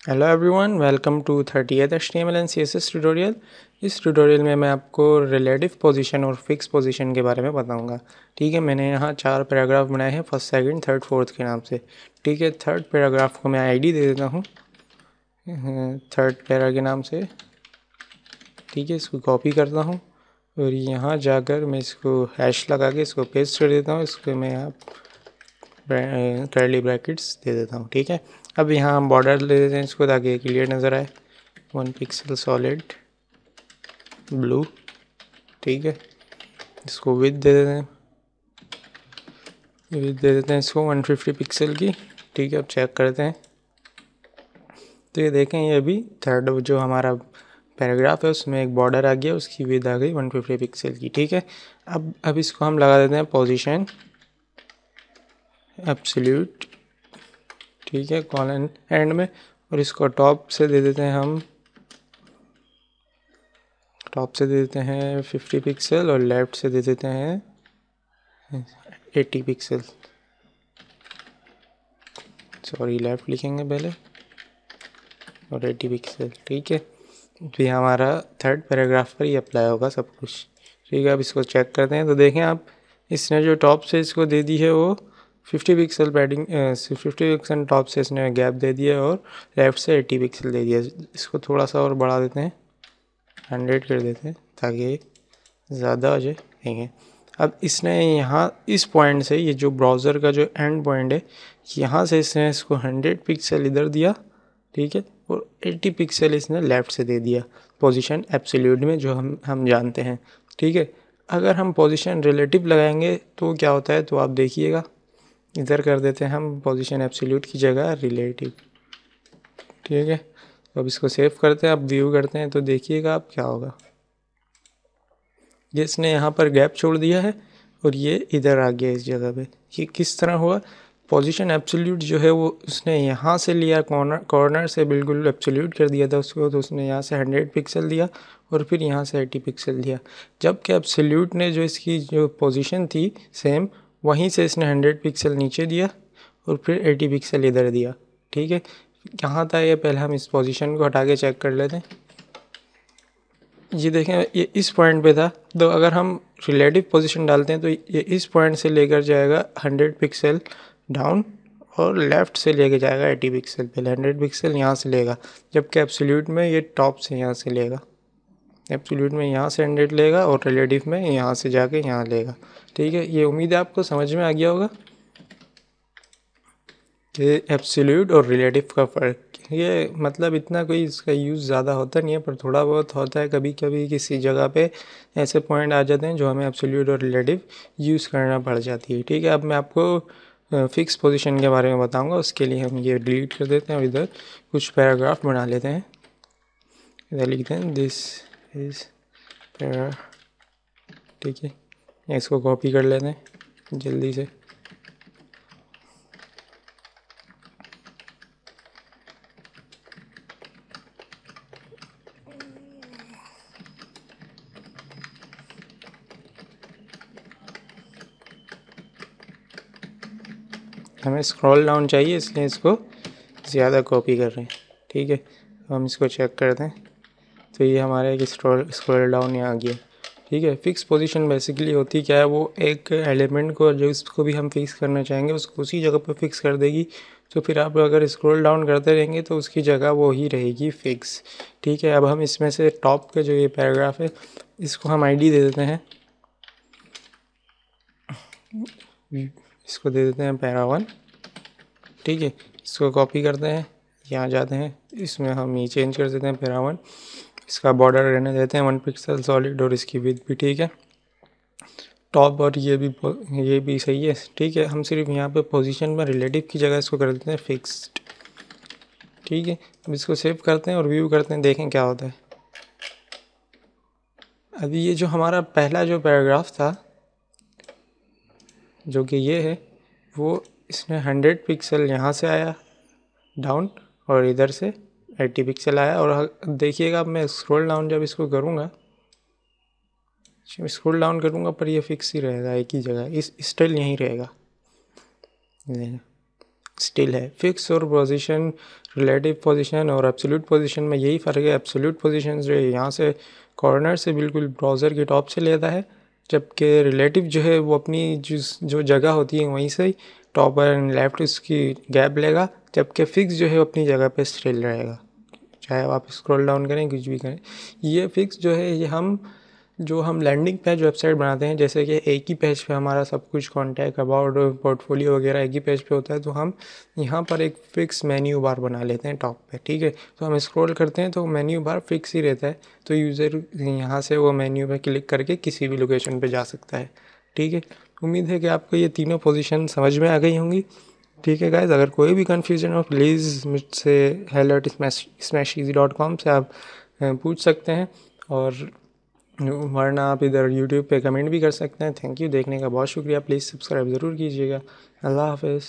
Hello everyone, welcome to 30th HTML and CSS tutorial. इस tutorial में मैं आपको रिलेटिव पोजीशन और फिक्स पोजीशन के बारे में बताऊंगा। ठीक है, मैंने यहाँ 4 पैराग्राफ बनाए हैं, फर्स्ट, सेकंड, थर्ड, फोर्थ के नाम से। ठीक है, थर्ड पैराग्राफ को मैं आईडी दे देता हूँ थर्ड पैरा के नाम से। ठीक है, इसको कॉपी करता हूँ और यहाँ जाकर मैं इसको हैश लगा के इसको पेस्ट कर देता हूँ। इसको मैं यहाँ कर्ली ब्रैकेट्स दे देता हूँ। ठीक है, अब यहाँ हम बॉर्डर ले देते हैं इसको ताकि क्लियर नज़र आए। 1 पिक्सल सॉलिड ब्लू। ठीक है, इसको विड्थ दे देते हैं, इसको 150 पिक्सल की। ठीक है, अब चेक करते हैं तो ये देखें, ये अभी थर्ड जो हमारा पैराग्राफ है उसमें एक बॉर्डर आ गया, उसकी विड्थ आ गई 150 पिक्सल की। ठीक है, अब इसको हम लगा देते हैं पोजीशन एब्सोल्यूट। ठीक है, कॉलन एंड में, और इसको टॉप से दे देते हैं, हम टॉप से दे देते हैं 50 पिक्सल और लेफ़्ट से दे देते हैं 80 पिक्सल। सॉरी, लेफ़्ट लिखेंगे पहले और 80 पिक्सल। ठीक है, तो ये हमारा थर्ड पैराग्राफ पर ही अप्लाई होगा सब कुछ। ठीक है, अब इसको चेक करते हैं तो देखें आप, इसने जो टॉप से इसको दे दी है वो 50 पिक्सल पैडिंग, 50 पिक्सल टॉप से इसने गैप दे दिया और लेफ़्ट से 80 पिक्सल दे दिया। इसको थोड़ा सा और बढ़ा देते हैं, 100 कर देते हैं ताकि ज़्यादा हो जाए। ठीक है, अब इसने यहाँ इस पॉइंट से, ये जो ब्राउज़र का जो एंड पॉइंट है, यहाँ से इसने इसको 100 पिक्सल इधर दिया। ठीक है, और 80 पिक्सल इसने लेफ़्ट से दे दिया पोजीशन एब्सोल्यूट में, जो हम जानते हैं। ठीक है, अगर हम पोजीशन रिलेटिव लगाएंगे तो क्या होता है, तो आप देखिएगा, इधर कर देते हैं हम पोजीशन एब्सोल्यूट की जगह रिलेटिव। ठीक है, तो अब इसको सेव करते हैं, अब व्यू करते हैं तो देखिएगा आप क्या होगा। ये इसने यहाँ पर गैप छोड़ दिया है और ये इधर आ गया इस जगह पे। ये किस तरह हुआ, पोजीशन एब्सोल्यूट जो है वो उसने यहाँ से लिया, कॉर्नर से बिल्कुल एब्सोल्यूट कर दिया था उसको, तो उसने यहाँ से 100 पिक्सल दिया और फिर यहाँ से 80 पिक्सल दिया। जबकि एब्सोल्यूट ने जो इसकी जो पोजीशन थी सेम, वहीं से इसने 100 पिक्सल नीचे दिया और फिर 80 पिक्सल इधर दिया। ठीक है, कहाँ था ये, पहले हम इस पोजीशन को हटा के चेक कर लेते हैं। ये देखें, ये इस पॉइंट पे था, तो अगर हम रिलेटिव पोजीशन डालते हैं तो ये इस पॉइंट से लेकर जाएगा 100 पिक्सल डाउन और लेफ़्ट से लेकर जाएगा 80 पिक्सल। पहले 100 पिक्सल यहाँ से लेगा, जबकि एब्सोल्यूट में ये टॉप से यहाँ से लेगा। एब्सोल्यूट में यहाँ से 100 लेगा और रिलेटिव में यहाँ से जाके यहाँ लेगा। ठीक है, ये उम्मीद है आपको समझ में आ गया होगा कि एब्सोल्यूट और रिलेटिव का फ़र्क। ये मतलब इतना कोई इसका यूज़ ज़्यादा होता नहीं है, पर थोड़ा बहुत होता है। कभी कभी किसी जगह पे ऐसे पॉइंट आ जाते हैं जो हमें एब्सोल्यूट और रिलेटिव यूज़ करना पड़ जाती है। ठीक है, अब मैं आपको फिक्स पोजीशन के बारे में बताऊंगा। उसके लिए हम ये डिलीट कर देते हैं और इधर कुछ पैराग्राफ बना लेते हैं। इधर लिखते हैं दिस इज़ पैरा। ठीक है, इसको कॉपी कर लेते हैं जल्दी से। हमें स्क्रॉल डाउन चाहिए, इसलिए इसको ज़्यादा कॉपी कर रहे हैं। ठीक है, हम इसको चेक करते हैं तो ये हमारा एक स्क्रॉल डाउन यहाँ आ गया। ठीक है, फिक्स पोजीशन बेसिकली होती क्या है, वो एक एलिमेंट को जो इसको भी हम फिक्स करना चाहेंगे उसको उसी जगह पर फिक्स कर देगी। तो फिर आप अगर स्क्रॉल डाउन करते रहेंगे तो उसकी जगह वो ही रहेगी फिक्स। ठीक है, अब हम इसमें से टॉप का जो ये पैराग्राफ है इसको हम आईडी दे देते हैं, इसको दे देते हैं पैरा 1। ठीक है, इसको कॉपी करते हैं, यहाँ जाते हैं, इसमें हम ये चेंज कर देते हैं पैरा 1। इसका बॉर्डर रहने देते हैं 1 पिक्सल सॉलिड और इसकी विड्थ भी ठीक है, टॉप और ये भी सही है। ठीक है, हम सिर्फ यहाँ पे पोजीशन में रिलेटिव की जगह इसको कर देते हैं फिक्स्ड। ठीक है, अब इसको सेव करते हैं और व्यू करते हैं, देखें क्या होता है। अभी ये जो हमारा पहला जो पैराग्राफ था जो कि ये है, वो इसमें 100 पिक्सल यहाँ से आया डाउन और इधर से 80 पिक्सल आया। और देखिएगा, अब मैं स्क्रॉल डाउन जब इसको करूँगा, स्क्रॉल डाउन करूँगा पर ये फिक्स ही रहेगा एक ही जगह, इस स्टाइल यहीं रहेगा। स्टिल है। फिक्स और पोजीशन, रिलेटिव पोजीशन और एब्सोल्यूट पोजीशन में यही फ़र्क है। एब्सोल्यूट पोजीशन जो है यहाँ से कॉर्नर से बिल्कुल ब्राउज़र के टॉप से लेता है, जबकि रिलेटिव जो है वो अपनी जो जगह होती है वहीं से टॉप एंड लेफ्ट उसकी गैप लेगा, जबकि फिक्स जो है अपनी जगह पे स्टिल रहेगा, चाहे आप स्क्रॉल डाउन करें कुछ भी करें। ये फिक्स जो है ये हम लैंडिंग पेज वेबसाइट बनाते हैं, जैसे कि एक ही पेज पे हमारा सब कुछ कॉन्टैक्ट, अबाउट, पोर्टफोलियो वगैरह एक ही पेज पे होता है, तो हम यहाँ पर एक फ़िक्स मेन्यू बार बना लेते हैं टॉप पे, ठीक है। तो हम स्क्रॉल करते हैं तो मेन्यू बार फिक्स ही रहता है, तो यूज़र यहाँ से वो मेन्यू पे क्लिक करके किसी भी लोकेशन पे जा सकता है, ठीक है। उम्मीद है कि आपको ये तीनों पोजीशन समझ में आ गई होंगी, ठीक है गाइज़। अगर कोई भी कन्फ्यूज़न हो प्लीज़ मुझसे hello@smasheasy.com से आप पूछ सकते हैं, और वरना आप इधर यूट्यूब पे कमेंट भी कर सकते हैं। थैंक यू, देखने का बहुत शुक्रिया। प्लीज़ सब्सक्राइब ज़रूर कीजिएगा। अल्लाह हाफ़िज़।